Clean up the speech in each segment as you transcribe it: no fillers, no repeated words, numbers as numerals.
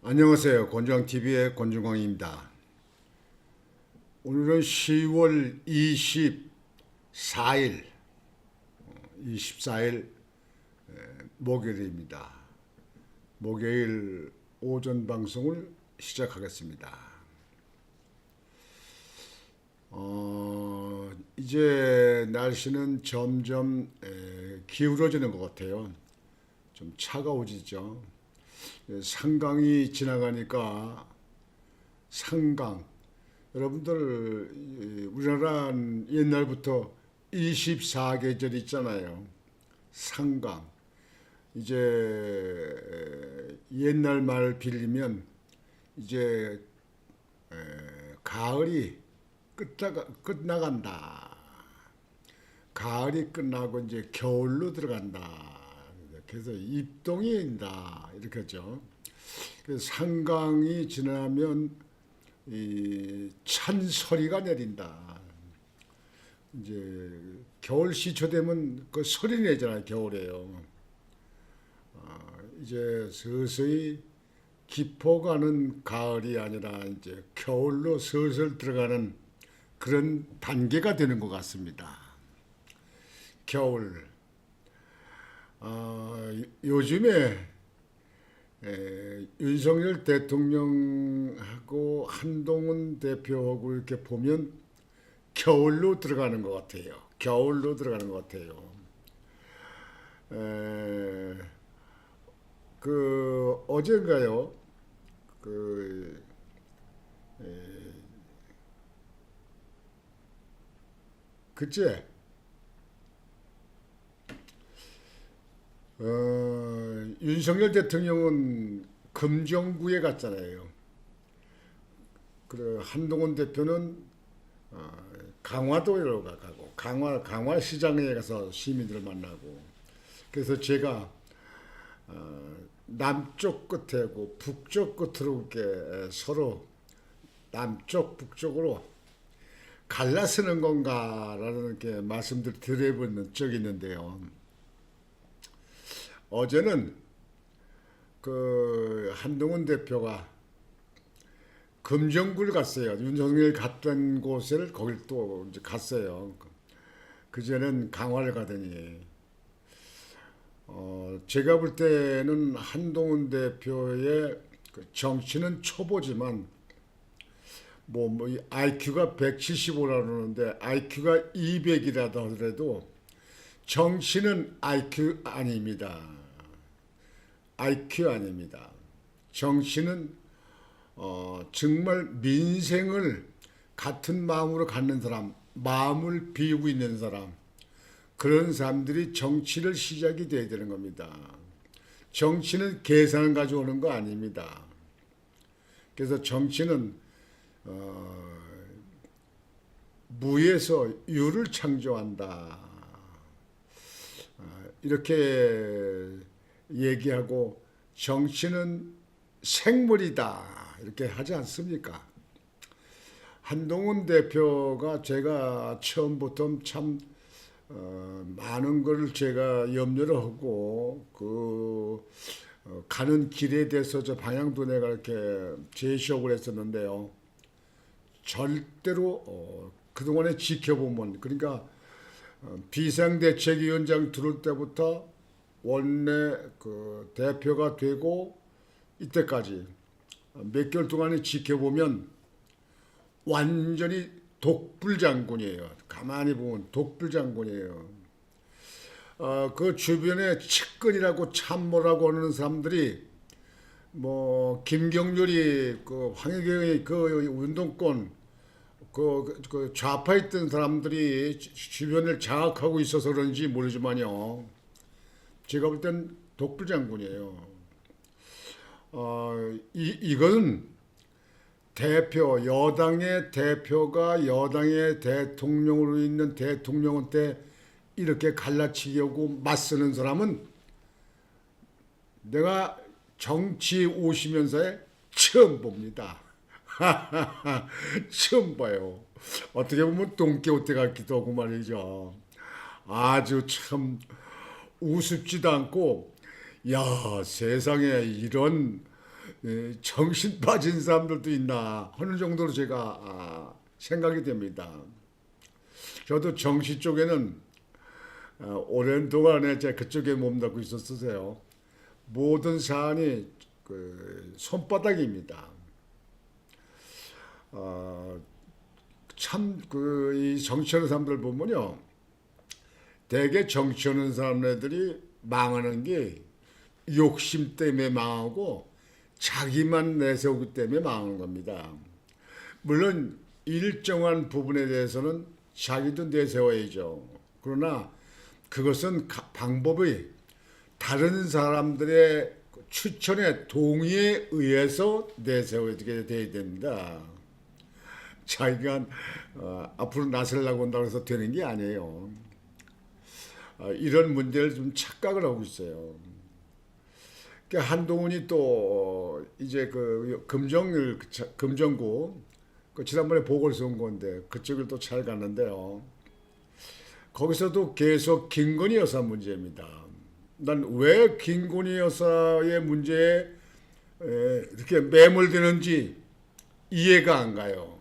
안녕하세요. 권중광TV의 권중광입니다. 오늘은 10월 24일 목요일입니다. 목요일 오전 방송을 시작하겠습니다. 이제 날씨는 점점 기울어지는 것 같아요. 좀 차가워지죠. 상강이 지나가니까 상강, 여러분들 우리나라는 옛날부터 24계절 있잖아요. 상강. 이제 옛날 말 빌리면 이제 가을이 끝나간다. 가을이 끝나고 이제 겨울로 들어간다. 그래서 입동이 인다 이렇게 하죠. 그래서 상강이 지나면 이 찬소리가 내린다. 이제 겨울 시초 되면 그 소리 내잖아요. 겨울에요. 이제 서서히 깊어가는 가을이 아니라 이제 겨울로 슬슬 들어가는 그런 단계가 되는 것 같습니다. 겨울. 요즘에 윤석열 대통령하고 한동훈 대표하고 이렇게 보면 겨울로 들어가는 것 같아요. 겨울로 들어가는 것 같아요. 그 어젠가요? 그 그제 윤석열 대통령은 금정구에 갔잖아요. 그래 한동훈 대표는 강화도로 가고 강화시장에 가서 시민들을 만나고 그래서 제가 남쪽 끝에고 북쪽 끝으로 이렇게 서로 남쪽 북쪽으로 갈라서는 건가라는 이렇게 말씀들 드려본 적이 있는데요. 어제는 그 한동훈 대표가 금정구를 갔어요. 윤석열 갔던 곳을 거길 또 이제 갔어요. 그전엔 강화를 가더니 제가 볼 때는 한동훈 대표의 그 정치는 초보지만 뭐 IQ가 175라고 그러는데 IQ가 200이라도 하더라도 정치는 IQ 아닙니다. IQ 아닙니다. 정치는 정말 민생을 같은 마음으로 갖는 사람, 마음을 비우고 있는 사람, 그런 사람들이 정치를 시작이 돼야 되는 겁니다. 정치는 계산을 가져오는 거 아닙니다. 그래서 정치는 무에서 유를 창조한다. 이렇게 얘기하고 정치는 생물이다 이렇게 하지 않습니까? 한동훈 대표가 제가 처음부터 참 많은 걸 제가 염려를 하고 가는 길에 대해서 저 방향도 내가 이렇게 제시하고 했었는데요. 절대로 그동안에 지켜보면 그러니까 비상대책위원장 들어올 때부터 원내 그 대표가 되고 이때까지 몇 개월 동안에 지켜보면 완전히 독불장군이에요. 가만히 보면 독불장군이에요. 그 주변에 측근이라고 참모라고 하는 사람들이 뭐 김경률이 그 황해경이 그 운동권 그 좌파에 있던 사람들이 주변을 장악하고 있어서 그런지 모르지만요. 제가 볼 땐 독불장군이에요. 이건 여당의 대표가 여당의 대통령으로 있는 대통령한테 이렇게 갈라치기 하고 맞서는 사람은 내가 정치 50년사에 처음 봅니다. 처음 봐요. 어떻게 보면 돈키호테 같기도 하고 말이죠. 아주 참 우습지도 않고 야 세상에 이런 정신 빠진 사람들도 있나 하는 정도로 제가 생각이 됩니다. 저도 정치 쪽에는 오랜 동안에 제가 그쪽에 몸담고 있었어요. 모든 사안이 그 손바닥입니다. 참 그 이 정치하는 사람들 보면요, 대개 정치하는 사람들이 망하는 게 욕심 때문에 망하고 자기만 내세우기 때문에 망하는 겁니다. 물론 일정한 부분에 대해서는 자기도 내세워야죠. 그러나 그것은 방법이 다른 사람들의 추천에 동의에 의해서 내세우게 돼야 됩니다. 자기가 앞으로 나서려고 한다고 해서 되는 게 아니에요. 이런 문제를 좀 착각을 하고 있어요. 그러니까 한동훈이 또 이제 그 금정구 그 지난번에 보궐서 온 건데 그쪽을 또 잘 갔는데요. 거기서도 계속 김건희 여사 문제입니다. 난 왜 김건희 여사의 문제에 이렇게 매몰되는지 이해가 안 가요.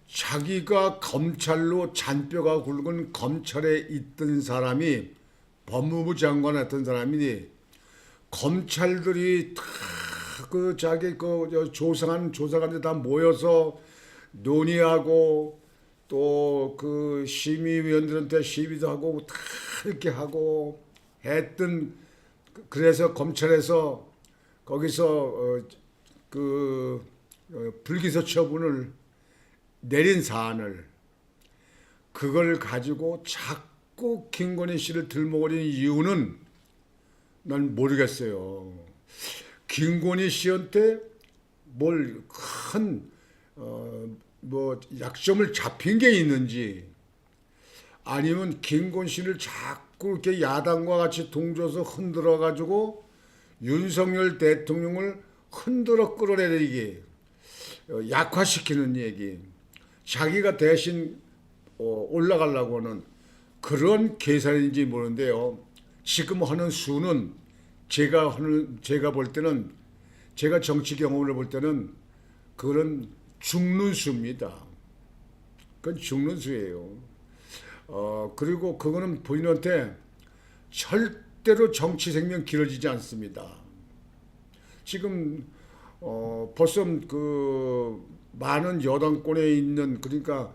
자기가 검찰로 잔뼈가 굵은 검찰에 있던 사람이 법무부 장관 했던 사람이 검찰들이 다 그 자기 그 조사관들 다 모여서 논의하고 또 그 심의위원들한테 시비도 하고 다 이렇게 하고 했던, 그래서 검찰에서 거기서 불기소 처분을 내린 사안을 그걸 가지고 자꾸 김건희 씨를 들먹거리는 이유는 난 모르겠어요. 김건희 씨한테 뭘 큰 뭐 약점을 잡힌 게 있는지, 아니면 김건희 씨를 자꾸 이렇게 야당과 같이 동조해서 흔들어 가지고 윤석열 대통령을 흔들어 끌어내리기, 약화시키는 얘기, 자기가 대신 올라가려고 하는 그런 계산인지 모르는데요. 지금 하는 수는 제가 볼 때는, 제가 정치 경험을 볼 때는 그런 죽는 수입니다. 그건 죽는 수예요. 그리고 그거는 본인한테 절대로 정치 생명 길어지지 않습니다. 지금 벌써 그 많은 여당권에 있는, 그러니까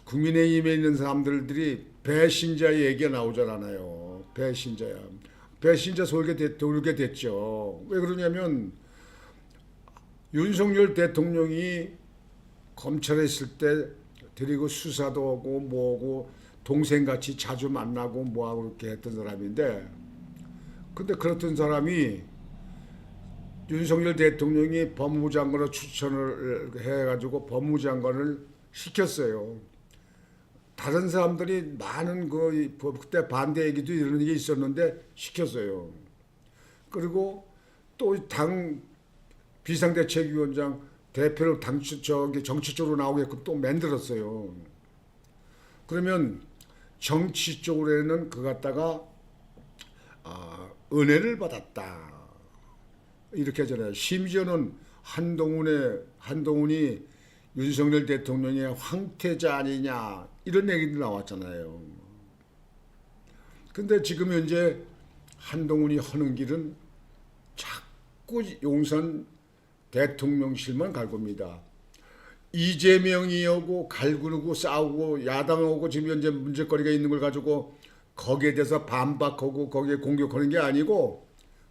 국민의힘에 있는 사람들이 배신자 얘기가 나오잖아요. 배신자 돌게 됐죠. 왜 그러냐면 윤석열 대통령이 검찰에 있을 때 데리고 수사도 하고 뭐하고 동생같이 자주 만나고 뭐하고 그렇게 했던 사람인데, 근데 그렇던 사람이 윤석열 대통령이 법무부 장관을 추천을 해가지고 법무부 장관을 시켰어요. 다른 사람들이 많은 그때 반대 얘기도 이런 게 있었는데 시켰어요. 그리고 또 당 비상대책위원장 대표를 정치 쪽으로 나오게끔 또 만들었어요. 그러면 정치 쪽으로는 그 갖다가 은혜를 받았다 이렇게 하잖아요. 심지어는 한동훈이 윤석열 대통령의 황태자 아니냐 이런 얘기도 나왔잖아요. 근데 지금 현재 한동훈이 하는 길은 자꾸 용산 대통령실만 갈 겁니다. 이재명이 오고 갈구르고 싸우고 야당하고 지금 현재 문제거리가 있는 걸 가지고 거기에 대해서 반박하고 거기에 공격하는 게 아니고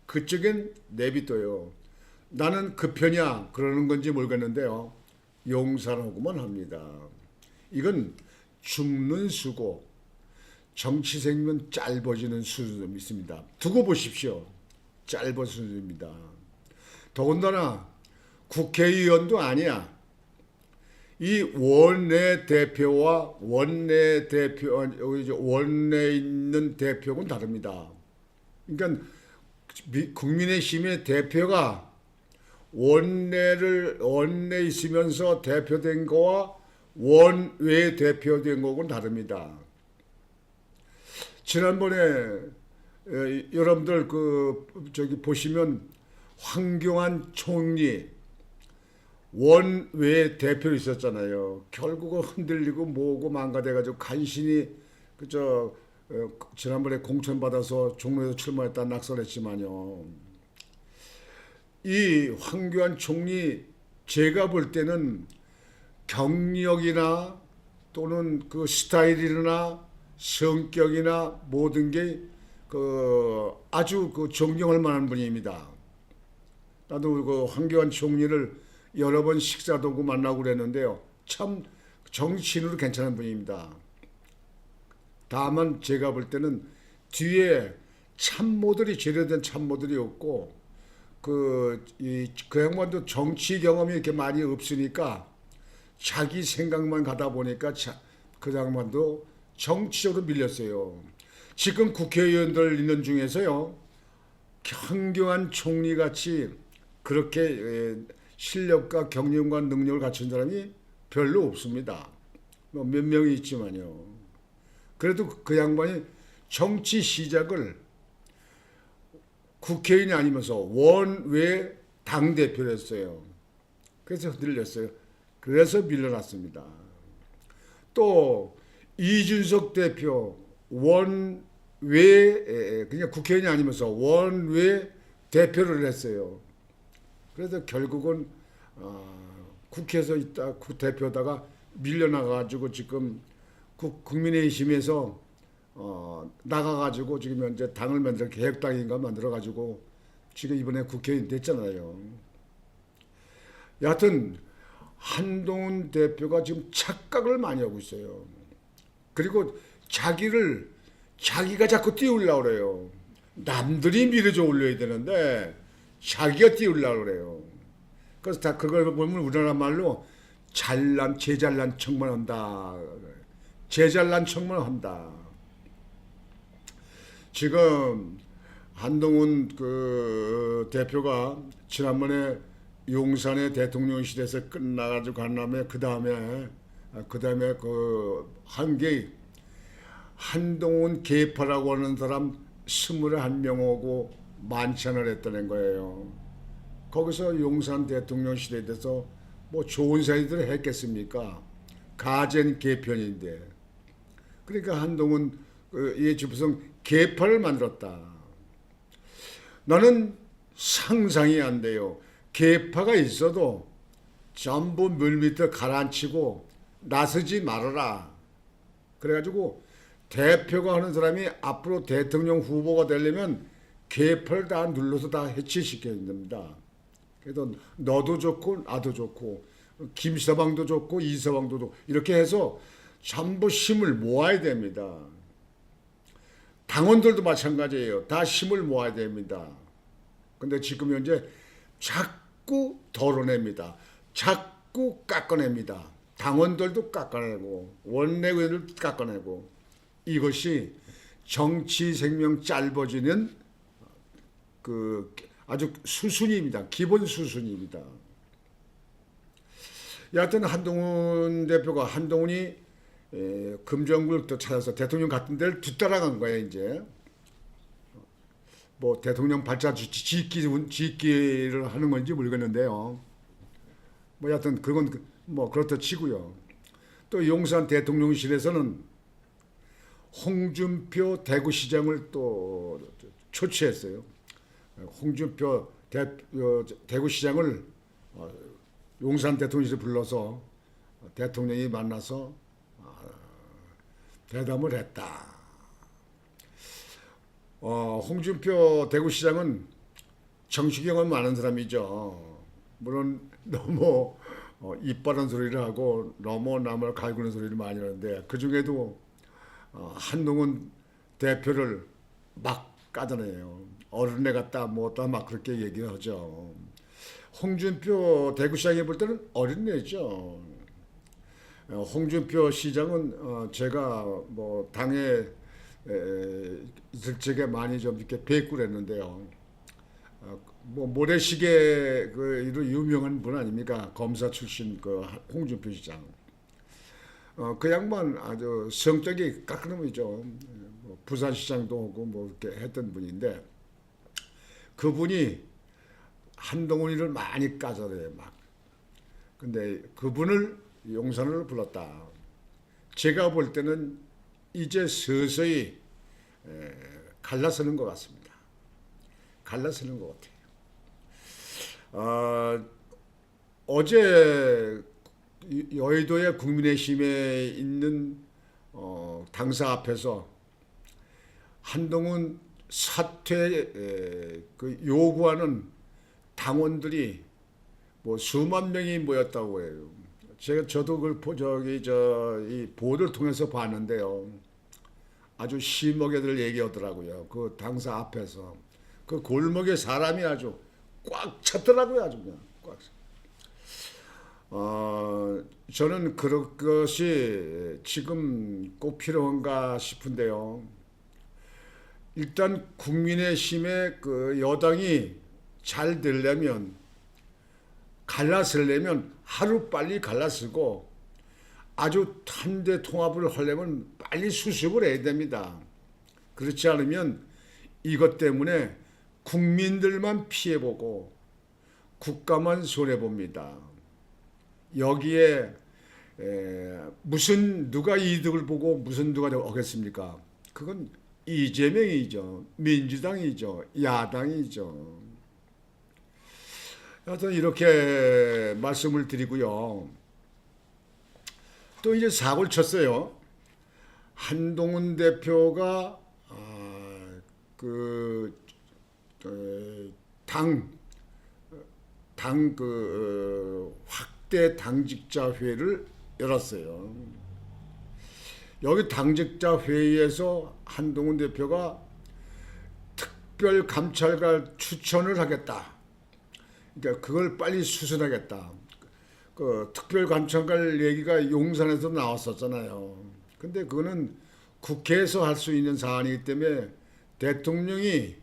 그쪽엔 내비둬요. 나는 그 편이야 그러는 건지 모르겠는데요. 용산하고만 합니다. 이건 죽는 수고 정치 생명 짧아지는 수도 있습니다. 두고 보십시오. 짧은 수입니다. 더군다나 국회의원도 아니야. 이 원내 대표와 원내에 있는 대표하고는 다릅니다. 그러니까 국민의힘의 대표가 원내에 있으면서 대표된 거와 원외 대표된 거하고는 다릅니다. 지난번에 여러분들 그 저기 보시면 황교안 총리 원외 대표로 있었잖아요. 결국은 흔들리고 뭐고 망가돼가지고 간신히 그저 지난번에 공천 받아서 종로에서 출마했다 낙선했지만요. 이 황교안 총리 제가 볼 때는 경력이나 또는 그 스타일이나 성격이나 모든 게 그 아주 그 존경할 만한 분입니다. 나도 그 황교안 총리를 여러 번 식사도 하고 만나고 그랬는데요. 참 정치인으로 괜찮은 분입니다. 다만 제가 볼 때는 뒤에 참모들이 제대로 된 참모들이 없고 그 양반도 정치 경험이 이렇게 많이 없으니까 자기 생각만 가다 보니까 그 양반도 정치적으로 밀렸어요. 지금 국회의원들 있는 중에서요. 황교안 총리 같이 그렇게 실력과 경륜과 능력을 갖춘 사람이 별로 없습니다. 몇 명이 있지만요. 그래도 그 양반이 정치 시작을 국회의원이 아니면서 원외 당대표를 했어요. 그래서 흔들렸어요. 그래서 밀려났습니다. 또 이준석 대표 그냥 국회의원이 아니면서 원외 대표를 했어요. 그래서 결국은 국회에서 있다 대표다가 밀려나가지고 지금 국민의힘에서 나가가지고 지금 현재 당을 만들어 개혁당인가 만들어가지고 지금 이번에 국회의원 됐잖아요. 여하튼 한동훈 대표가 지금 착각을 많이 하고 있어요. 그리고 자기가 자꾸 띄우려고 그래요. 남들이 밀어줘 올려야 되는데 자기가 띄우려고 그래요. 그래서 다 그걸 보면 우리나라 말로 제잘난 척만 한다. 제잘난 척만 한다. 지금 한동훈 그 대표가 지난번에 용산의 대통령실에서 끝나가지고 간 다음에 그 다음에 한 게 한동훈 계파라고 하는 사람 21명하고 만찬을 했다는 거예요. 거기서 용산 대통령실에 대해서 뭐 좋은 사이들을 했겠습니까? 가젠 개편인데. 그러니까 한동훈 이 주부성 계파를 만들었다. 나는 상상이 안 돼요. 계파가 있어도 전부 물밑에 가라앉히고 나서지 말아라. 그래가지고 대표가 하는 사람이 앞으로 대통령 후보가 되려면 계파를 다 눌러서 다 해체시켜야 됩니다. 그래서 너도 좋고 나도 좋고 김서방도 좋고 이서방도 좋고 이렇게 해서 전부 힘을 모아야 됩니다. 당원들도 마찬가지예요. 다 힘을 모아야 됩니다. 근데 지금 현재 자꾸 덜어냅니다. 자꾸 깎아냅니다. 당원들도 깎아내고 원내의원들도 깎아내고 이것이 정치 생명 짧아지는 그 아주 수순입니다. 기본 수순입니다. 여하튼 한동훈 대표가 한동훈이 금정구를 또 찾아서 대통령 같은 데를 뒤따라간 거예요. 이제 뭐 대통령 발자 짓기를 하는 건지 모르겠는데요. 뭐 여하튼 그건 뭐 그렇다 치고요. 또 용산 대통령실에서는 홍준표 대구시장을 또 초치했어요. 홍준표 대구시장을 용산 대통령실에 불러서 대통령이 만나서 대담을 했다. 홍준표 대구시장은 정치 경험 많은 사람이죠. 물론 너무 입 바른 소리를 하고 너무 남을 갈구는 소리를 많이 하는데 그 중에도 한동훈 대표를 막 까다네요. 어른애 같다 뭐다 막 그렇게 얘기를 하죠. 홍준표 대구시장이 볼 때는 어린애죠. 홍준표 시장은 제가 뭐 당에 있을 적에 많이 좀 이렇게 뵙고 그랬는데요. 뭐 모래시계 그로 유명한 분 아닙니까? 검사 출신 그 홍준표 시장. 그 양반 아주 성격이 깎는 놈이죠. 부산시장도 오고 뭐 이렇게 했던 분인데 그분이 한동훈이를 많이 까져대요 막. 근데 그분을 용산으로 불렀다. 제가 볼 때는 이제 서서히 갈라서는 것 같습니다. 갈라서는 것 같아요. 어제 여의도의 국민의힘에 있는 당사 앞에서 한동훈 사퇴 그 요구하는 당원들이 뭐 수만 명이 모였다고 해요. 저도 이 보도를 통해서 봤는데요. 아주 심하게들 얘기하더라고요. 그 당사 앞에서 그 골목에 사람이 아주 꽉 찼더라고요. 아주 그냥 꽉. 저는 그런 것이 지금 꼭 필요한가 싶은데요. 일단 국민의힘의 그 여당이 잘 되려면 갈라서려면 하루 빨리 갈라서고 아주 한대 통합을 하려면 빨리 수습을 해야 됩니다. 그렇지 않으면 이것 때문에 국민들만 피해보고 국가만 손해봅니다. 여기에 무슨 누가 이득을 보고 무슨 누가 하겠습니까? 그건 이재명이죠. 민주당이죠. 야당이죠. 하여튼 이렇게 말씀을 드리고요. 또 이제 사고를 쳤어요. 한동훈 대표가 확대 당직자 회의를 열었어요. 여기 당직자 회의에서 한동훈 대표가 특별 감찰관 추천을 하겠다. 그러니까 그걸 빨리 수순하겠다. 그 특별 감찰관 얘기가 용산에서 나왔었잖아요. 근데 그거는 국회에서 할 수 있는 사안이기 때문에 대통령이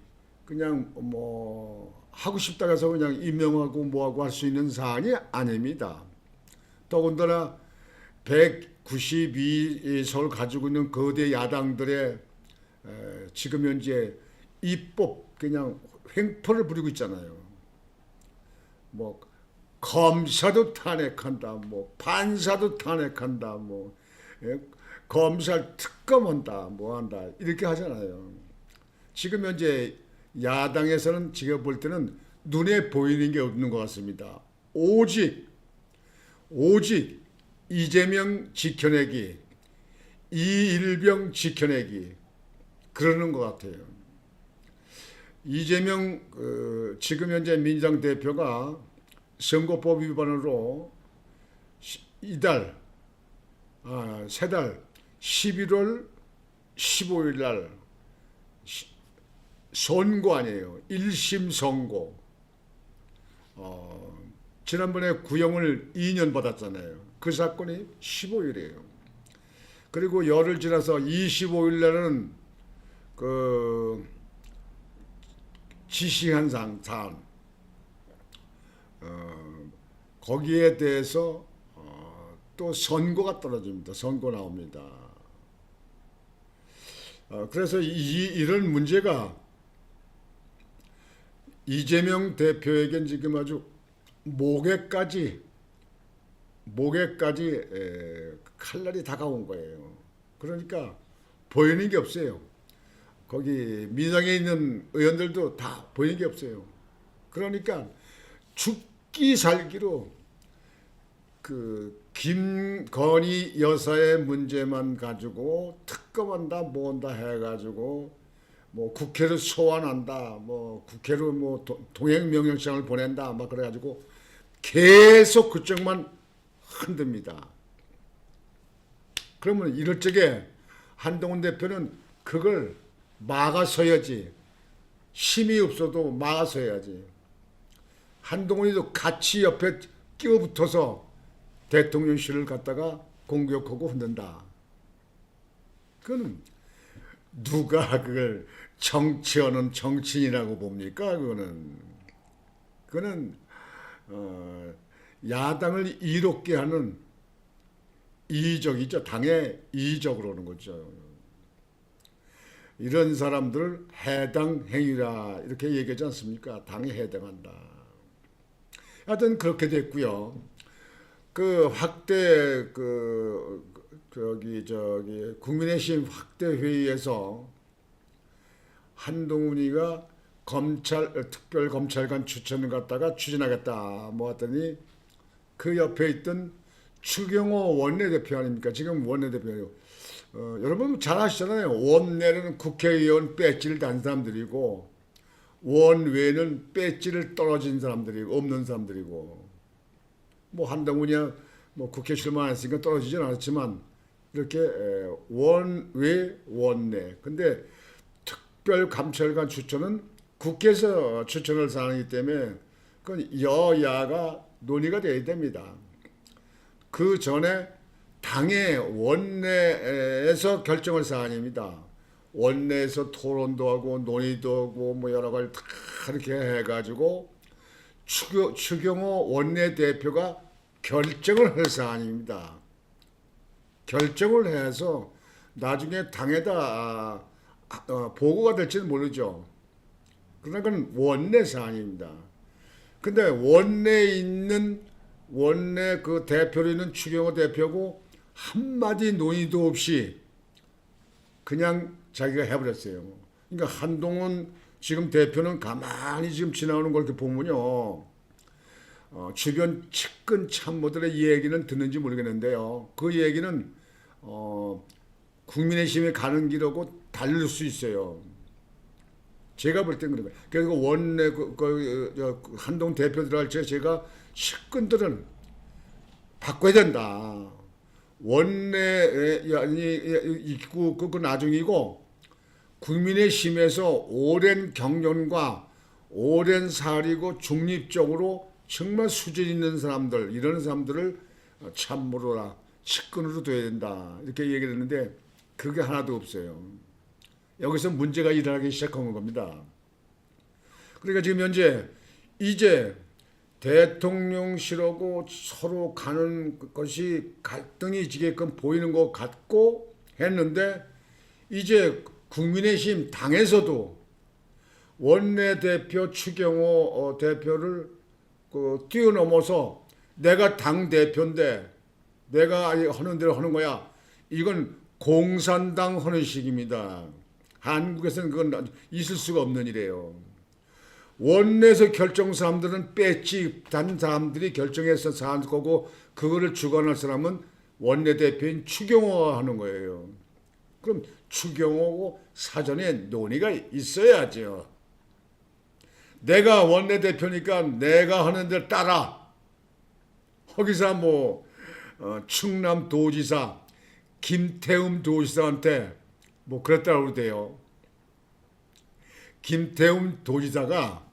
그냥 뭐 하고 싶다 해서 그냥 임명하고 뭐하고 할 수 있는 사안이 아닙니다. 더군다나 192석을 가지고 있는 거대 야당들의 지금 현재 입법 그냥 횡포를 부리고 있잖아요. 뭐 검사도 탄핵한다, 뭐 판사도 탄핵한다, 뭐 검찰 특검한다, 뭐한다 이렇게 하잖아요. 지금 현재 야당에서는 제가 볼 때는 눈에 보이는 게 없는 것 같습니다. 오직 이재명 지켜내기, 이일병 지켜내기 그러는 것 같아요. 이재명 지금 현재 민주당 대표가 선거법 위반으로 세 달 11월 15일 날 선고 아니에요. 1심 선고. 지난번에 구형을 2년 받았잖아요. 그 사건이 15일이에요. 그리고 열흘 지나서 25일 날은 그 지시한 사안 거기에 대해서 또 선고가 떨어집니다. 선고 나옵니다. 그래서 이런 문제가 이재명 대표에겐 지금 아주 목에까지 칼날이 다가온 거예요. 그러니까 보이는 게 없어요. 거기 민주당에 있는 의원들도 다 보이는 게 없어요. 그러니까 죽기 살기로 그 김건희 여사의 문제만 가지고 특검한다 뭐한다 해가지고 뭐 국회를 소환한다 뭐 국회로 뭐 동행 명령장을 보낸다 막 그래가지고 계속 그쪽만 흔듭니다. 그러면 이럴 적에 한동훈 대표는 그걸 막아서야지. 힘이 없어도 막아서야지. 한동훈이도 같이 옆에 끼어붙어서 대통령실을 갖다가 공격하고 흔든다. 그거는 누가 그걸 정치하는 정치인이라고 봅니까? 그거는 야당을 이롭게 하는 이적이죠. 당의 이적으로 오는 거죠. 이런 사람들을 해당 행위라 이렇게 얘기하지 않습니까? 당에 해당한다. 하여튼 그렇게 됐고요. 그 확대 저기 국민의힘 확대 회의에서 한동훈이가 특별검찰관 추천을 갖다가 추진하겠다 뭐 했더니 그 옆에 있던 추경호 원내대표 아닙니까? 지금 원내대표예요. 여러분 잘 아시잖아요. 원내는 국회의원 배지를 단 사람들이고 원외는 배지를 떨어진 사람들이고 없는 사람들이고 뭐 한동훈이야 뭐 국회 출마 안 했으니까 떨어지진 않았지만 이렇게 원외 원내 근데 특별감찰관 추천은 국회에서 추천을 사항이기 때문에 그건 여야가 논의가 돼야 됩니다. 그 전에 당의 원내에서 결정할 사안입니다. 원내에서 토론도 하고 논의도 하고 뭐 여러 가지 다 이렇게 해가지고 추경호 원내대표가 결정을 할 사안입니다. 결정을 해서 나중에 당에다 보고가 될지는 모르죠. 그러나 그건 원내 사안입니다. 근데 원내에 있는 원내 그 대표로 있는 추경호 대표고 한마디 논의도 없이 그냥 자기가 해버렸어요. 그러니까 한동훈 지금 대표는 가만히 지금 지나오는 걸 이렇게 보면요. 주변 측근 참모들의 얘기는 듣는지 모르겠는데요. 그 얘기는 국민의힘에 가는 길하고 다를 수 있어요. 제가 볼 땐 그래요. 그래서 원내 한동 대표들 할 때 제가 측근들은 바꿔야 된다. 원내에 있고 그 나중이고 국민의힘에서 오랜 경륜과 오랜 사리고 중립적으로 정말 수준 있는 사람들 이런 사람들을 참모로라 측근으로 둬야 된다 이렇게 얘기를 했는데 그게 하나도 없어요. 여기서 문제가 일어나기 시작한 겁니다. 그러니까 지금 현재 이제 대통령실하고 서로 가는 것이 갈등이 지게끔 보이는 것 같고 했는데 이제 국민의힘 당에서도 원내대표 추경호 대표를 뛰어넘어서 내가 당 대표인데 내가 하는 대로 하는 거야. 이건 공산당 하는 식입니다. 한국에서는 그건 있을 수가 없는 일이에요. 원내에서 결정 사람들은 배지 단 사람들이 결정해서 산 거고 그거를 주관할 사람은 원내대표인 추경호가 하는 거예요. 그럼 추경호고 사전에 논의가 있어야죠. 내가 원내대표니까 내가 하는 대로 따라. 거기서 뭐 충남도지사 김태흠 도지사한테 뭐 그랬다고 그러대요. 김태흠 도지사가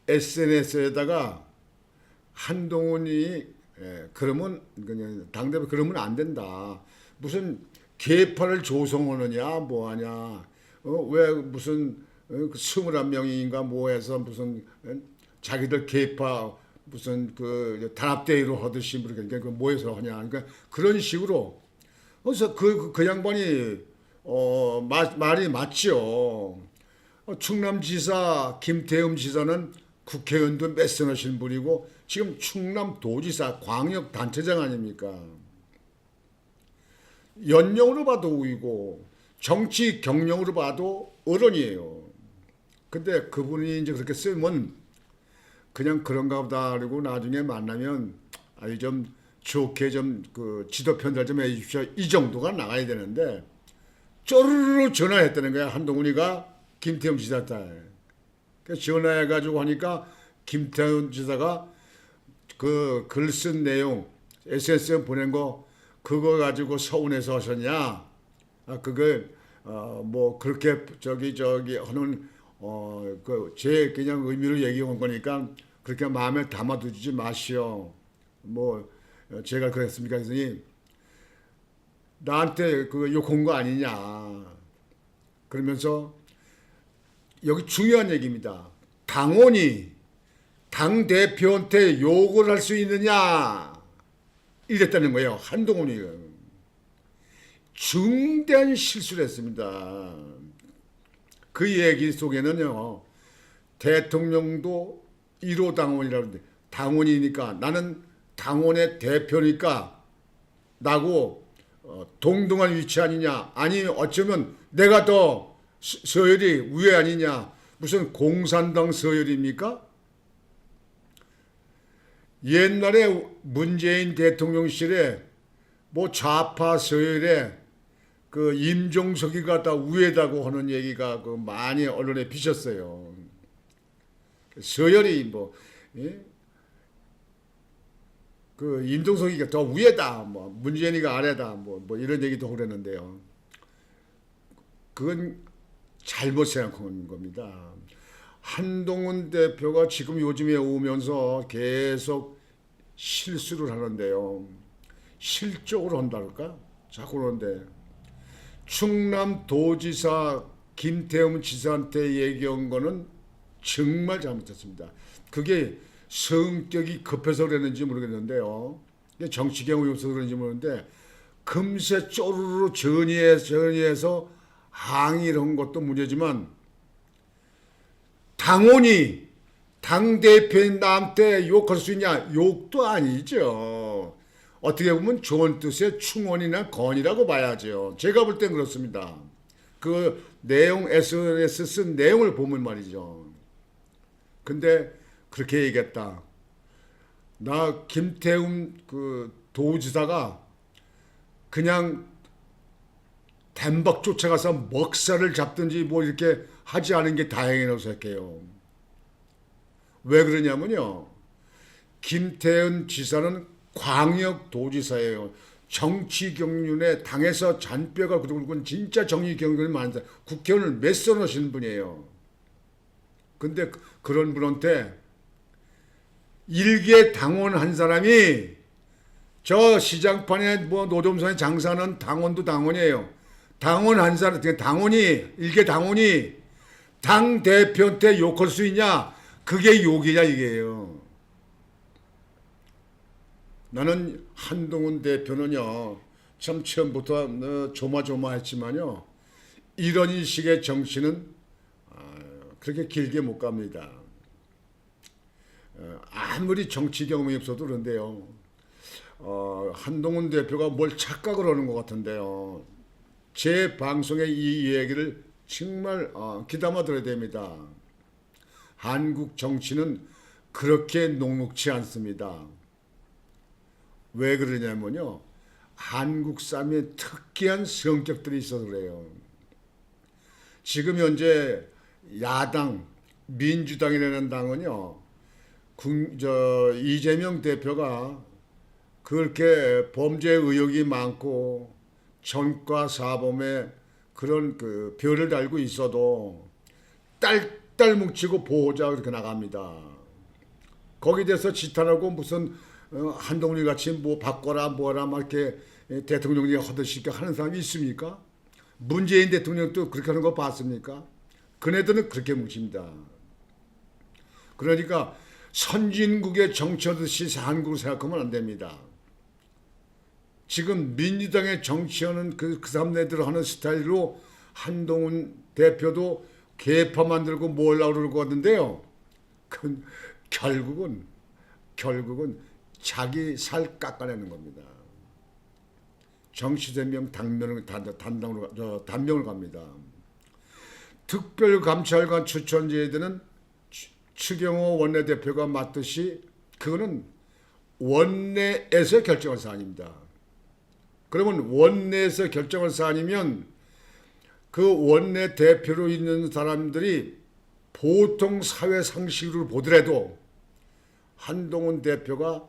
SNS에다가 한동훈이 그러면 그냥 당대표 그러면 안 된다. 무슨 계파를 조성하느냐 뭐하냐. 왜 무슨 21명인가 뭐해서 무슨 자기들 계파 무슨 그 단합대회로 하듯이 그러니까 그 모여서 하냐. 그러니까 그런 식으로 그래서 그 양반이 말이 맞죠. 충남지사 김태흠 지사는 국회의원도 몇 선 하신 분이고 지금 충남도지사 광역단체장 아닙니까? 연령으로 봐도 우이고 정치 경력으로 봐도 어른이에요. 근데 그분이 이제 그렇게 쓰면 그냥 그런가 보다 그러고 나중에 만나면 아주 좀 좋게 좀 그 지도 편달 좀 해주십시오. 이 정도가 나가야 되는데 쪼르르 전화했다는 거야. 한동훈이가 김태흠 지사한테. 전화해가지고 하니까 김태흠 지사가 그 글 쓴 내용 SNS에 보낸 거 그거 가지고 서운해서 하셨냐? 그걸 뭐 그렇게 저기 하는 그 제 그냥 의미로 얘기한 거니까 그렇게 마음에 담아두지 마시오. 뭐 제가 그랬습니까? 했더니 나한테 그 욕한 거 아니냐. 그러면서 여기 중요한 얘기입니다. 당원이 당대표한테 욕을 할 수 있느냐. 이랬다는 거예요. 한동훈이. 중대한 실수를 했습니다. 그 얘기 속에는요, 대통령도 1호 당원이라는데, 당원이니까 나는 당원의 대표니까 나고 동등한 위치 아니냐, 아니 어쩌면 내가 더 서열이 위에 아니냐, 무슨 공산당 서열입니까? 옛날에 문재인 대통령실에 뭐 좌파 서열에 그 임종석이가 다 위에다고 하는 얘기가 그 많이 언론에 비쳤어요. 서열이 뭐 예? 그 임종석이가 더 위에다, 뭐 문재인이가 아래다, 뭐 이런 얘기도 그랬는데요. 그건 잘못 생각한 겁니다. 한동훈 대표가 지금 요즘에 오면서 계속 실수를 하는데요. 실적으로 한다랄까? 자꾸 그러는데 충남도지사 김태흠 지사한테 얘기한 거는 정말 잘못했습니다. 그게 성격이 급해서 그랬는지 모르겠는데요. 정치 경험이 없어서 그런지 모르는데 금세 쪼르르 전의해서 항의를 한 것도 문제지만 당원이 당대표인 나한테 욕할 수 있냐? 욕도 아니죠. 어떻게 보면 좋은 뜻의 충원이나 건이라고 봐야죠. 제가 볼 땐 그렇습니다. 그 내용, SNS 쓴 내용을 보면 말이죠. 근데 그렇게 얘기했다. 나 김태흠 그 도지사가 그냥 단박 쫓아가서 먹살을 잡든지 뭐 이렇게 하지 않은 게 다행이라고 생각해요. 왜 그러냐면요. 김태흠 지사는 광역도지사예요. 정치 경륜에 당에서 잔뼈가 굳은 진짜 정치 경륜이 많은 사람. 국회의원을 몇 선 하시는 분이에요. 근데 그런 분한테 일개 당원 한 사람이 저 시장판에 뭐 노점상에 장사하는 당원도 당원이에요. 당원 한 사람, 당원이, 일개 당원이 당 대표한테 욕할 수 있냐? 그게 욕이냐 이게요. 나는 한동훈 대표는요, 참 처음부터 조마조마했지만요, 이런 식의 정치는 그렇게 길게 못 갑니다. 아무리 정치 경험이 없어도 그런데요. 한동훈 대표가 뭘 착각을 하는 것 같은데요. 제 방송에 이 얘기를 정말 귀담아 들어야 됩니다. 한국 정치는 그렇게 녹록지 않습니다. 왜 그러냐면요. 한국 사람의 특이한 성격들이 있어서 그래요. 지금 현재 야당, 민주당이라는 당은요. 이재명 대표가 그렇게 범죄 의혹이 많고 전과 사범에 그런 그 별을 달고 있어도 딸딸 뭉치고 보호자 그렇게 나갑니다. 거기에 대해서 지탄하고 무슨 한동훈이 같이 뭐 바꿔라 뭐라 막 이렇게 대통령이 하듯이 하는 사람이 있습니까? 문재인 대통령도 그렇게 하는 거 봤습니까? 그네들은 그렇게 뭉칩니다. 그러니까 선진국의 정치하듯이 한국을 생각하면 안 됩니다. 지금 민주당의 정치하는 그 사람네들 하는 스타일로 한동훈 대표도 개파 만들고 뭐 하려고 그러고 왔는데요. 그건 결국은 자기 살 깎아내는 겁니다. 정치대명 단명으로 갑니다. 특별감찰관 추천제에는 추경호 원내대표가 맡듯이 그거는 원내에서 결정할 사안입니다. 그러면 원내에서 결정할 사안이면 그 원내대표로 있는 사람들이 보통 사회 상식으로 보더라도 한동훈 대표가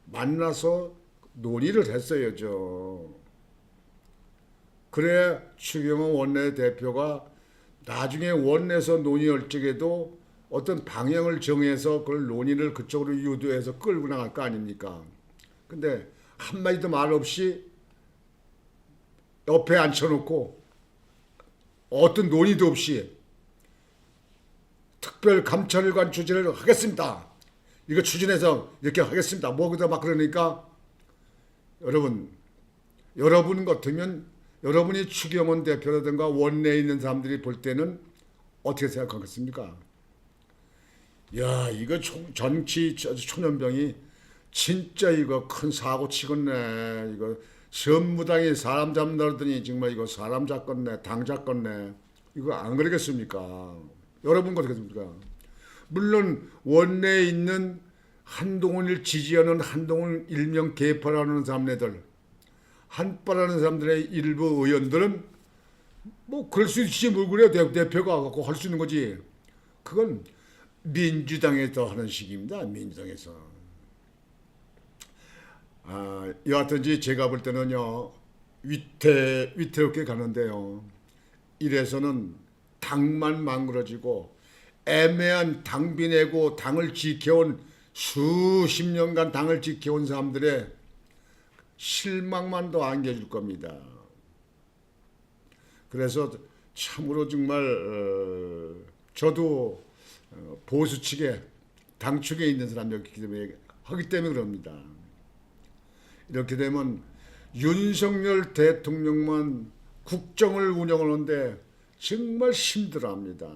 만나서 논의를 했어야죠. 그래 추경호 원내대표가 나중에 원내에서 논의할 적에도 어떤 방향을 정해서 그걸 논의를 그쪽으로 유도해서 끌고 나갈 거 아닙니까? 근데 한마디도 말 없이 옆에 앉혀놓고 어떤 논의도 없이 특별감찰관 추진을 하겠습니다. 이거 추진해서 이렇게 하겠습니다. 뭐 그러다 막 그러니까 여러분 같으면 여러분이 추경호 대표라든가 원내에 있는 사람들이 볼 때는 어떻게 생각하겠습니까? 야, 이거 정치 초년병이 진짜 이거 큰 사고 치겠네. 이거 선무당이 사람 잡는다 그러더니 정말 이거 사람 잡겠네, 당 잡겠네. 이거 안 그러겠습니까? 여러분 어떻겠습니까? 물론 원내에 있는 한동훈을 지지하는 한동훈 일명 개파라는 사람들, 한파라는 사람들의 일부 의원들은 뭐 그럴 수 있지 뭘 그래요. 대표가 갖고 할 수 있는 거지. 그건 민주당에서 하는 식입니다. 민주당에서. 여하튼지 제가 볼 때는요, 위태롭게 가는데요. 이래서는 당만 망그러지고 애매한 당비 내고 당을 지켜온 수십 년간 당을 지켜온 사람들의 실망만 더 안겨줄 겁니다. 그래서 참으로 정말 저도 보수 측에 당 측에 있는 사람이기 때문에 하기 때문에 그럽니다. 이렇게 되면 윤석열 대통령만 국정을 운영하는데 정말 힘들어합니다.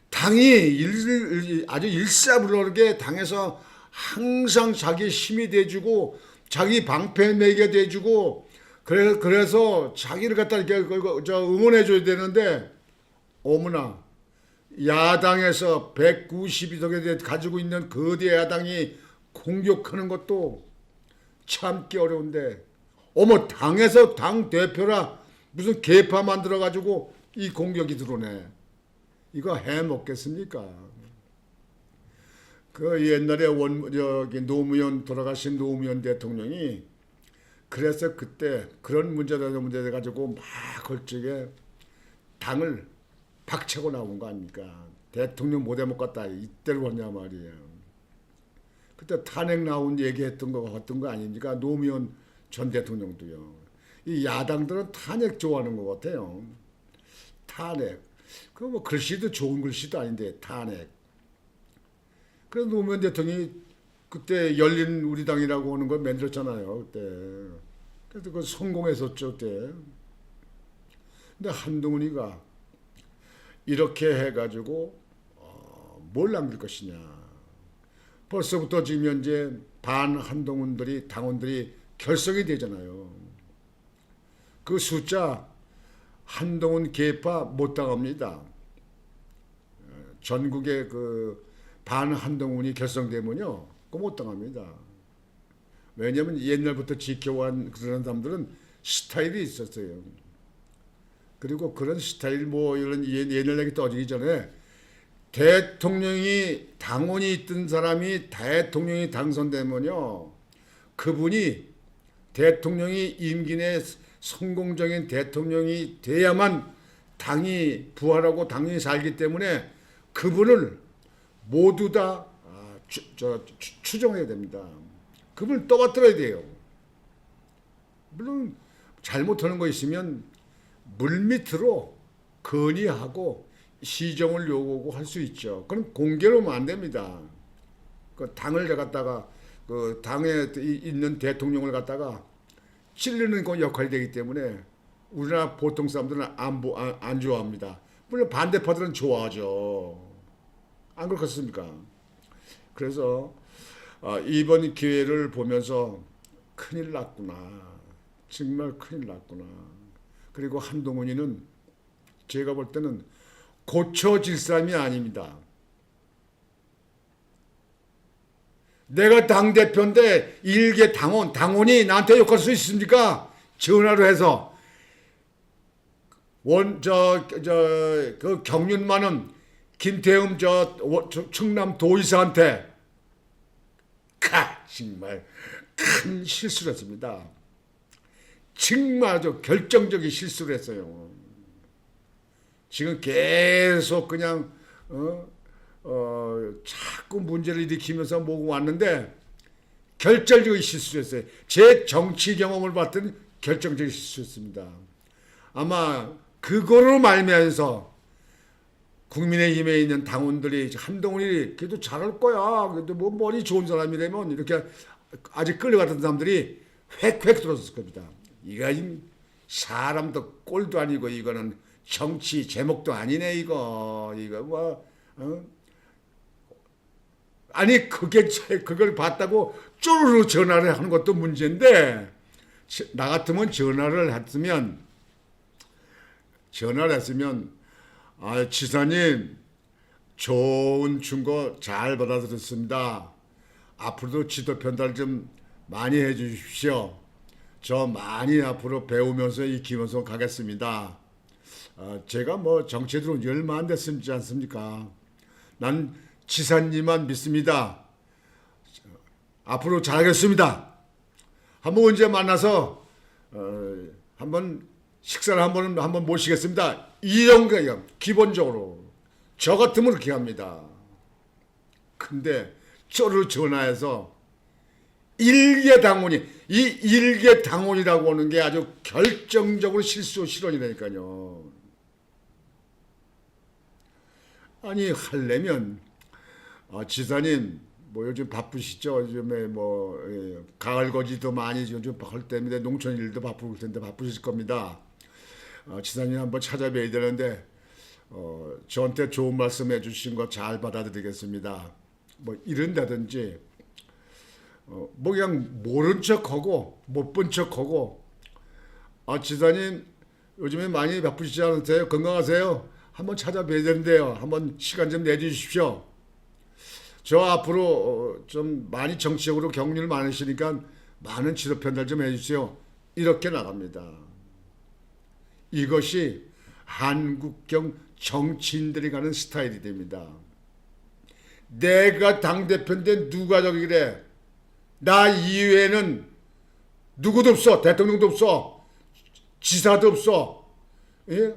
당이 아주 일사불란하게 당에서 항상 자기 힘이 돼주고 자기 방패 매개 돼주고 그래서 자기를 갖다 이렇게 응원해줘야 되는데 어머나 야당에서 192석에 가지고 있는 거대 야당이 공격하는 것도 참기 어려운데 어머 당에서 당 대표라 무슨 개파 만들어 가지고 이 공격이 들어오네. 이거 해 먹겠습니까? 그 옛날에 노무현 돌아가신 노무현 대통령이 그래서 그때 그런 문제들 가지고 막 걸쭉에 당을 박차고 나온 거 아닙니까? 대통령 못 해먹겠다 이때로 왔냐 말이에요. 그때 탄핵 나온 얘기했던 거 같은 거 아닙니까? 노무현 전 대통령도요. 이 야당들은 탄핵 좋아하는 것 같아요. 탄핵. 그 뭐 글씨도 좋은 글씨도 아닌데 탄핵. 그래서 노무현 대통령이 그때 열린 우리당이라고 하는 걸 만들었잖아요. 그때. 그래서 그 성공했었죠 그때. 근데 한동훈이가 이렇게 해가지고 뭘 남길 것이냐. 벌써부터 지금 현재 반 한동훈들이 당원들이 결성이 되잖아요. 그 숫자 한동훈 개파 못 당합니다. 전국에 그 반 한동훈이 결성되면요, 그거 못 당합니다. 왜냐하면 옛날부터 지켜온 그런 사람들은 스타일이 있었어요. 그리고 그런 스타일 뭐 이런 옛날 얘기 떠지기 전에 대통령이 당원이 있던 사람이 대통령이 당선되면요, 그분이 대통령이 임기 내 성공적인 대통령이 돼야만 당이 부활하고 당이 살기 때문에 그분을 모두 다 추종해야 됩니다. 그분을 떠받들어야 돼요. 물론 잘못하는 거 있으면 물밑으로 건의하고 시정을 요구하고 할 수 있죠. 그럼 공개로 하면 안 됩니다. 그 당을 갖다가 그 당에 있는 대통령을 갖다가 찔르는 그 역할이 되기 때문에 우리나라 보통 사람들은 안 좋아합니다. 물론 반대파들은 좋아하죠. 안 그렇겠습니까? 그래서 이번 기회를 보면서 큰일 났구나. 정말 큰일 났구나. 그리고 한동훈이는 제가 볼 때는 고쳐질 사람이 아닙니다. 내가 당대표인데 일개 당원이 나한테 욕할 수 있습니까? 전화로 해서 그 경륜 많은 김태흠 충남 도의사한테 정말 큰 실수를 했습니다. 정말 아주 결정적인 실수를 했어요. 지금 계속 그냥 자꾸 문제를 일으키면서 모고 왔는데 결정적인 실수를 했어요. 제 정치 경험을 봤더니 결정적인 실수였습니다. 아마 그거로 말미암아서 국민의힘에 있는 당원들이 한동훈이 그래도 잘할 거야. 그래도 뭐 머리 좋은 사람이라면 이렇게 아직 끌려갔던 사람들이 획획 들었을 겁니다. 이거 사람도 꼴도 아니고 이거는 정치 제목도 아니네 이거 뭐 아니 그걸 봤다고 쪼르르 전화를 하는 것도 문제인데 나 같으면 전화를 했으면 지사님 좋은 충고 잘 받아들였습니다. 앞으로도 지도 편달 좀 많이 해주십시오. 저 많이 앞으로 배우면서 익히면서 가겠습니다. 제가 뭐 정치에 들어온 지 얼마 안 됐지 않습니까? 난 지사님만 믿습니다. 앞으로 잘하겠습니다. 한번 언제 만나서 한번 식사를 한번 모시겠습니다. 이런 거예요. 기본적으로 저 같으면 그렇게 합니다. 근데 저를 전화해서 일개당원이 이 일개당원이라고 하는 게 아주 결정적으로 실언이라니까요. 아니 하려면 지사님 뭐 요즘 바쁘시죠? 요즘에 뭐 가을 거지도 많이 요즘 할 때인데 농촌 일도 바쁠 텐데 바쁘실 겁니다. 지사님 한번 찾아뵈야 되는데 저한테 좋은 말씀 해주신 거 잘 받아들이겠습니다. 뭐 이런다든지 뭐 그냥 모른 척하고 못 본 척하고 지사님 요즘에 많이 바쁘시지 않으세요? 건강하세요? 한번 찾아뵈야 되는데요. 한번 시간 좀 내주십시오. 저 앞으로 좀 많이 정치적으로 경륜 많으시니까 많은 지도 편달 좀 해주세요. 이렇게 나갑니다. 이것이 한국형 정치인들이 가는 스타일이 됩니다. 내가 당대표인데 누가 저기 그래. 나 이외에는 누구도 없어. 대통령도 없어. 지사도 없어. 예?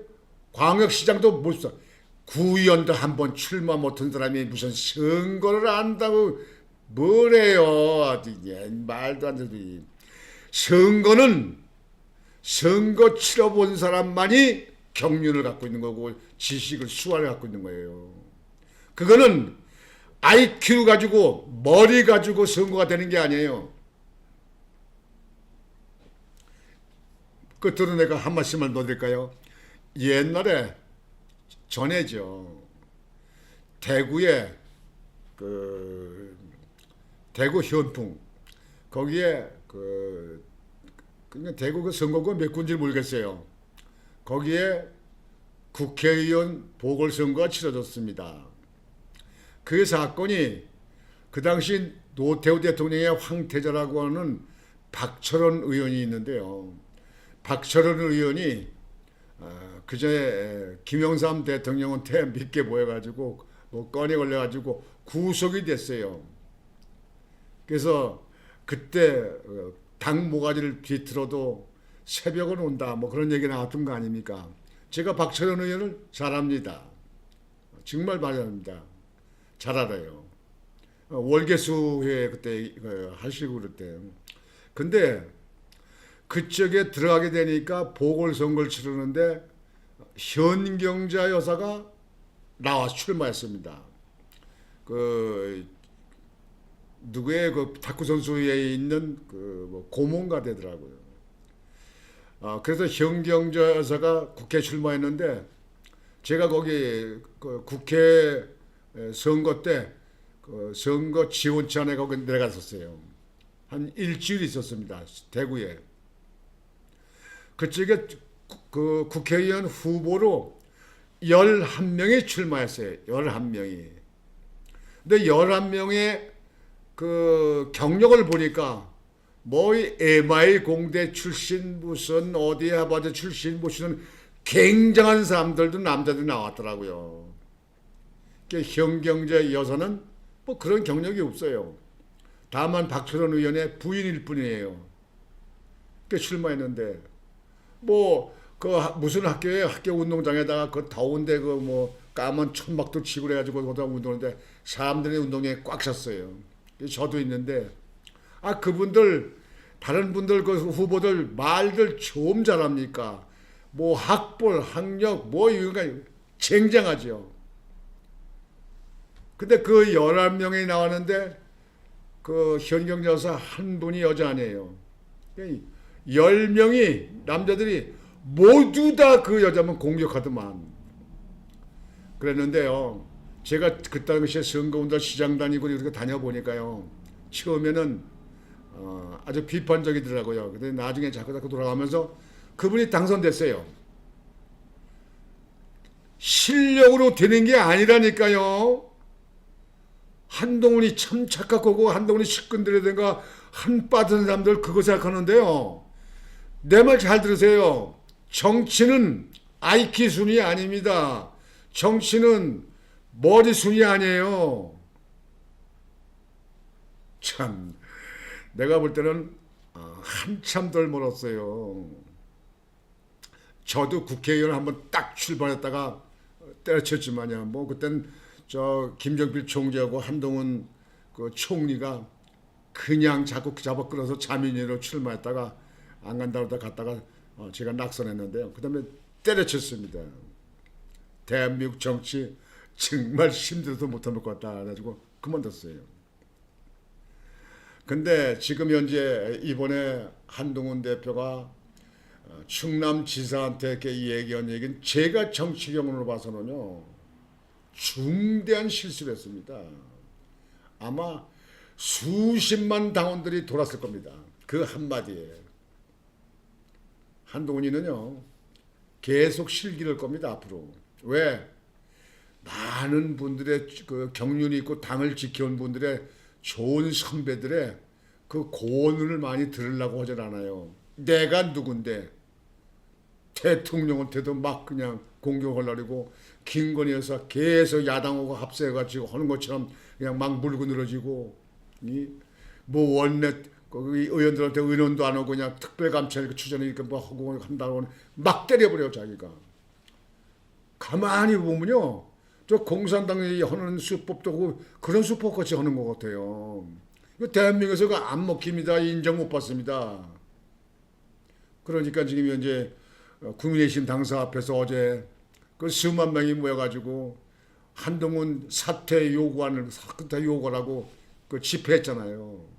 광역시장도 못 써. 구의원도 한번 출마 못한 사람이 무슨 선거를 안다고 뭐래요. 말도 안 되지. 선거 치러본 사람만이 경륜을 갖고 있는 거고 지식을 수완을 갖고 있는 거예요. 그거는 IQ 가지고 머리 가지고 선거가 되는 게 아니에요. 끝으로 내가 한 말씀을 더 드릴까요? 옛날에 전에죠. 대구에 대구 현풍 거기에 그냥 대구 그 선거구가 몇 군지 모르겠어요. 거기에 국회의원 보궐선거가 치러졌습니다. 그 사건이 그 당시 노태우 대통령의 황태자라고 하는 박철원 의원이 있는데요. 박철원 의원이 그전에 김영삼 대통령한테 믿게 보여가지고 뭐 건에 걸려가지고 구속이 됐어요. 그래서 그때 당 모가지를 비틀어도 새벽은 온다 뭐 그런 얘기 나왔던 거 아닙니까? 제가 박철원 의원을 잘 압니다. 정말 잘합니다. 잘 알아요. 월계수회 그때 하시고 그럴 때. 근데 그쪽에 들어가게 되니까 보궐선거를 치르는데 현경자 여사가 나와서 출마했습니다. 누구의 탁구 선수에 있는 뭐 고문가 되더라고요. 그래서 현경자 여사가 국회 출마했는데 제가 거기 국회 선거 때 선거 지원단에 거기 내려갔었어요. 한 일주일 있었습니다. 대구에. 그쪽에 국회의원 후보로 11명이 출마했어요. 11명이. 근데 11명의 경력을 보니까 뭐 MI 공대 출신 무슨 어디 하버드 출신 무슨 굉장한 사람들도 남자들이 나왔더라고요. 현경제 여사는 뭐 그런 경력이 없어요. 다만 박철원 의원의 부인일 뿐이에요. 출마했는데 뭐 무슨 학교에 학교 운동장에다가 더운데 뭐 까만 천막도 치고 그래가지고 거기다 운동하는데 사람들이 운동장에 꽉 찼어요. 저도 있는데 그분들 다른 분들 후보들 말들 좀 잘합니까? 뭐 학벌, 학력 뭐 이런 쟁쟁하죠. 근데 11명이 나왔는데 현경여사 한 분이 여자 아니에요. 10명이 남자들이 모두 다 그 여자만 공격하더만. 그랬는데요. 제가 그 당시에 선거운동 시장 다니고 이렇게 다녀보니까요. 처음에는 아주 비판적이더라고요. 근데 나중에 자꾸 돌아가면서 그분이 당선됐어요. 실력으로 되는 게 아니라니까요. 한동훈이 참 착각하고 한동훈이 측근들이든가 한빠진 사람들 그거 생각하는데요. 내 말 잘 들으세요. 정치는 IQ 순위 아닙니다. 정치는 머리 순위 아니에요. 참 내가 볼 때는 한참 덜 멀었어요. 저도 국회의원 한번 딱 출발했다가 때려쳤지만요. 뭐 그땐 저 김정필 총재하고 한동훈 그 총리가 그냥 자꾸 잡아 끌어서 자민위로 출마했다가 안 간다고 갔다가 제가 낙선했는데요. 그 다음에 때려쳤습니다. 대한민국 정치 정말 힘들어서 못할 것 같다 그래가지고 그만뒀어요. 근데 지금 현재 이번에 한동훈 대표가 충남지사한테 이렇게 얘기한 얘기는 제가 정치 경험으로 봐서는요 중대한 실수를 했습니다. 아마 수십만 당원들이 돌았을 겁니다. 그 한마디에. 한동훈이는요 계속 실기를 겁니다. 앞으로. 왜? 많은 분들의 그 경륜이 있고 당을 지켜온 분들의 좋은 선배들의 그 고언을 많이 들으려고 하질 않아요. 내가 누군데 대통령한테도 막 그냥 공격하려고 김건희 여사 계속 야당하고 합세해가지고 하는 것처럼 그냥 막 물고 늘어지고 뭐 원내 거기 의원들한테 의논도 안 하고 그냥 특별감찰 추전에 이렇게 뭐 하고 한다고 막 때려버려요 자기가. 가만히 보면요 저 공산당이 하는 수법도 그런 수법같이 하는 것 같아요. 이거 대한민국에서가 안 먹힙니다. 인정 못 받습니다. 그러니까 지금 현재 국민의힘 당사 앞에서 어제 그 수만 명이 모여가지고 한동훈 사퇴 요구하라고 그 집회했잖아요.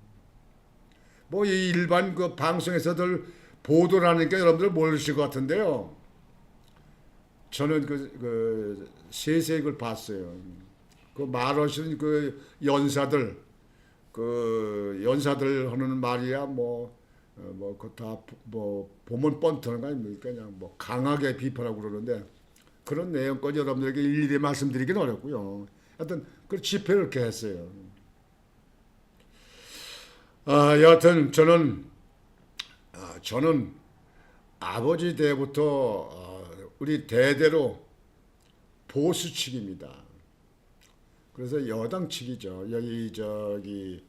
뭐 이 일반 그 방송에서들 보도를 하니까 여러분들 모르실 것 같은데요. 저는 그 세세히 그걸 봤어요. 그 말하시는 그 연사들 하는 말이야 그 다 뭐 보면 뻔트는 거 아닙니까? 그냥 뭐 강하게 비판하고 그러는데 그런 내용까지 여러분들에게 일일이 말씀드리기는 어렵고요. 하여튼 그 집회를 이렇게 했어요. 여하튼 저는 아버지 때부터 우리 대대로 보수 측입니다. 그래서 여당 측이죠. 여기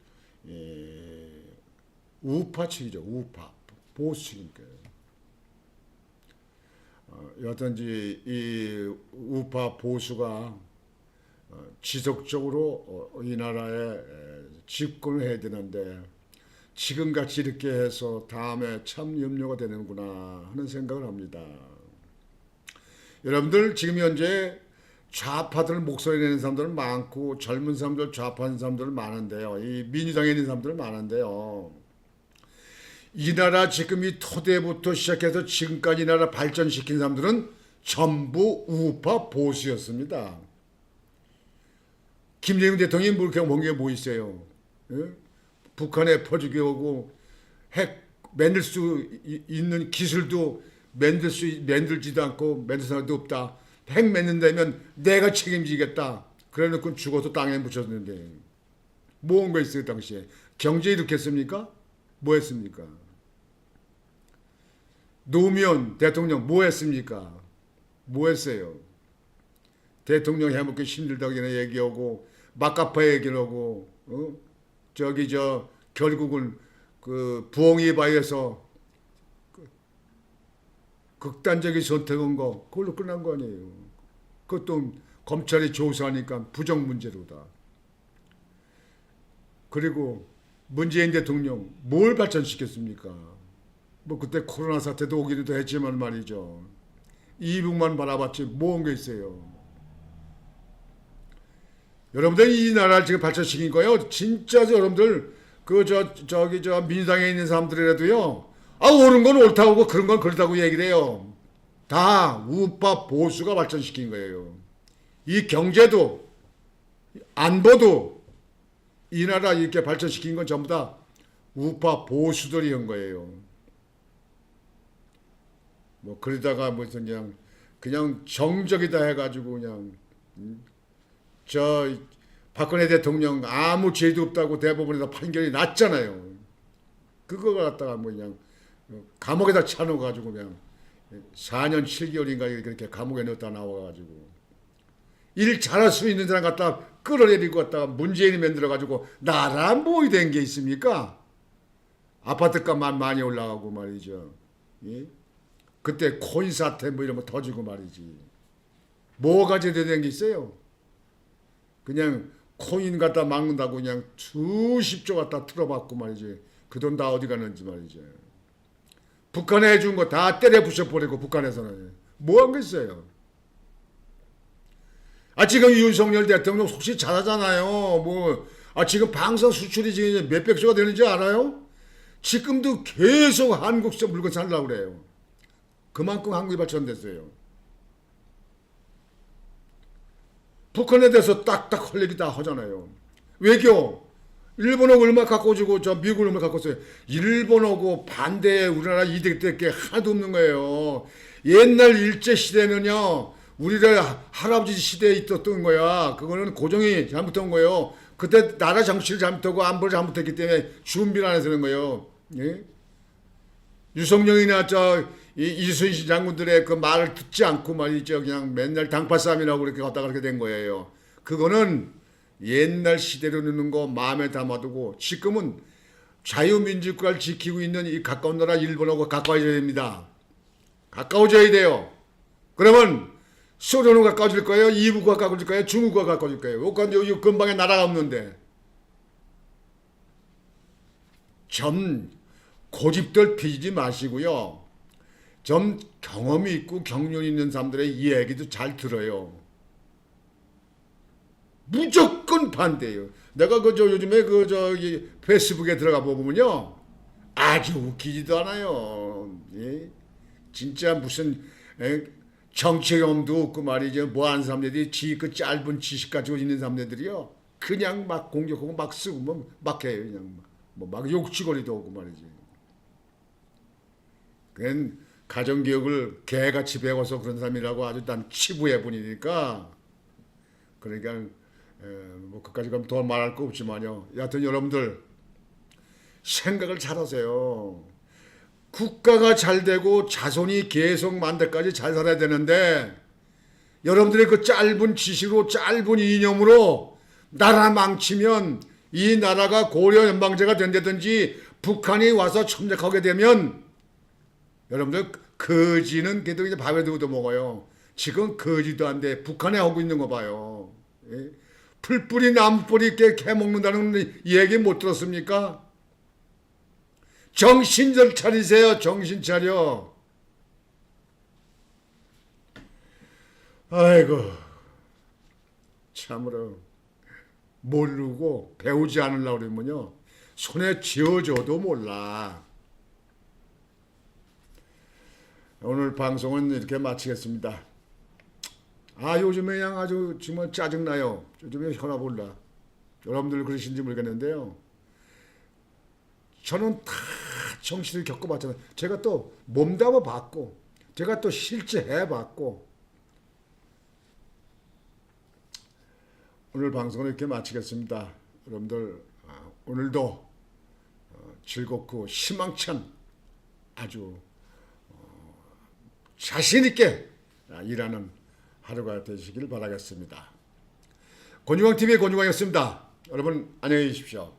우파 측이죠. 우파 보수 측이니까요. 여하튼 이 우파 보수가 지속적으로 이 나라에 집권을 해야 되는데 지금같이 이렇게 해서 다음에 참 염려가 되는구나 하는 생각을 합니다. 여러분들 지금 현재 좌파들 목소리 내는 사람들 많고 젊은 사람들 좌파하는 사람들 많은데요. 이 민주당에 있는 사람들 많은데요. 이 나라 지금 이 토대부터 시작해서 지금까지 이 나라 발전시킨 사람들은 전부 우파 보수였습니다. 김정은 대통령이 그렇게 본 게 뭐 있어요? 예? 북한에 퍼주게 오고 핵 만들 수 있는 기술도 만들지도 않고 만들 사람도 없다. 핵 만든다면 내가 책임지겠다. 그래놓고 죽어서 땅에 묻혔는데 뭐 한 거 있어요 당시에? 경제 일으켰습니까? 뭐 했습니까? 노무현 대통령 뭐 했습니까? 뭐 했어요? 대통령 해먹기 힘들다고 얘기하고 막가파 얘기하고 결국은 그 부엉이 바위에서 극단적인 선택한 거 그걸로 끝난 거 아니에요. 그것도 검찰이 조사하니까 부정 문제로다. 그리고 문재인 대통령 뭘 발전시켰습니까? 뭐 그때 코로나 사태도 오기도 했지만 말이죠. 이북만 바라봤지 뭐 한 게 있어요. 여러분들 이 나라를 지금 발전시킨 거예요. 진짜 여러분들 민주당에 있는 사람들이라도요. 옳은 건 옳다고 그런 건 그렇다고 얘기를 해요. 다 우파 보수가 발전시킨 거예요. 이 경제도 안보도 이 나라 이렇게 발전시킨 건 전부 다 우파 보수들이 한 거예요. 뭐 그러다가 무슨 그냥 정적이다 해가지고 그냥 저 박근혜 대통령 아무 죄도 없다고 대법원에서 판결이 났잖아요. 그거 갖다가 뭐 그냥 감옥에다 차놓아가지고 그냥 4년 7개월인가 그렇게 감옥에 넣었다 나와가지고 일 잘할 수 있는 사람 갖다 끌어내리고 갖다가 문재인이 만들어가지고 나라 뭐이 된 게 있습니까? 아파트값만 많이 올라가고 말이죠. 예? 그때 코인 사태 뭐 이런 거 터지고 말이지. 뭐가 제대로 된 게 있어요? 그냥 코인 갖다 막는다고 그냥 수십조 갖다 틀어받고 말이지. 그 돈 다 어디 갔는지 말이지. 북한에 해준 거 다 때려 부숴버리고 북한에서는 뭐 한 게 있어요? 지금 윤석열 대통령 속시 잘하잖아요. 지금 방산 수출이 지금 몇백조가 되는지 알아요? 지금도 계속 한국서 물건 살려고 그래요. 그만큼 한국이 발전됐어요. 북한에 대해서 딱딱 할 얘기 다 하잖아요. 외교, 일본하고 얼마 갖고 주고 미국을 얼마 갖고 써요. 일본하고 반대에 우리나라 이득 될 게 하나도 없는 거예요. 옛날 일제 시대는요, 우리나라 할아버지 시대에 있었던 거야. 그거는 고종이 잘못한 거예요. 그때 나라 정치를 잘못하고 안보를 잘못했기 때문에 준비를 안 해서 그런 거예요. 예? 유성룡이나 이순신 장군들의 그 말을 듣지 않고 말이죠. 그냥 맨날 당파 싸움이라고 그렇게 갔다 그렇게 된 거예요. 그거는 옛날 시대로 넣는 거 마음에 담아두고 지금은 자유민주국가를 지키고 있는 이 가까운 나라 일본하고 가까워져야 됩니다. 가까워져야 돼요. 그러면 소련은 가까워질 거예요? 이북과 가까워질 거예요? 중국과 가까워질 거예요? 여기 근방에 나라가 없는데. 좀 고집들 피지 마시고요. 좀 경험이 있고 경륜이 있는 사람들의 이야기도 잘 들어요. 무조건 반대예요. 내가 요즘에 페이스북에 들어가 보면요. 아주 웃기지도 않아요. 예? 진짜 무슨 정치 경험도 없고 말이죠. 뭐하는 사람들이 그 짧은 지식 가지고 있는 사람들이요. 그냥 막 공격하고 막 쓰고 막 해요. 그냥 막 욕지거리도 오고 말이지. 그건 가정교육을 개같이 배워서 그런 사람이라고 아주 난 치부해 보니까 그러니까 그까지 가면 더 말할 거 없지만요. 여하튼 여러분들 생각을 잘하세요. 국가가 잘 되고 자손이 계속 만대까지 잘 살아야 되는데 여러분들의 그 짧은 지식으로 짧은 이념으로 나라 망치면 이 나라가 고려 연방제가 된다든지 북한이 와서 침략하게 되면 여러분들 거지는 걔도 이제 밥에 두고도 먹어요. 지금 거지도 안 돼. 북한에 하고 있는 거 봐요. 예? 풀뿌리 나무뿌리 이렇게 캐먹는다는 얘기 못 들었습니까? 정신을 차리세요. 정신 차려. 아이고 참으로 모르고 배우지 않으려고 그러면요. 손에 쥐어줘도 몰라. 오늘 방송은 이렇게 마치겠습니다. 요즘에 그냥 아주 정말 짜증나요. 요즘에 혈압 올라. 여러분들 그러신지 모르겠는데요. 저는 다 정신을 겪어봤잖아요. 제가 또 몸담아 봤고 제가 또 실제 해봤고 오늘 방송을 이렇게 마치겠습니다. 여러분들 오늘도 즐겁고 희망찬 아주 자신 있게 일하는 하루가 되시길 바라겠습니다. 권중광TV의 권중광이었습니다. 여러분 안녕히 계십시오.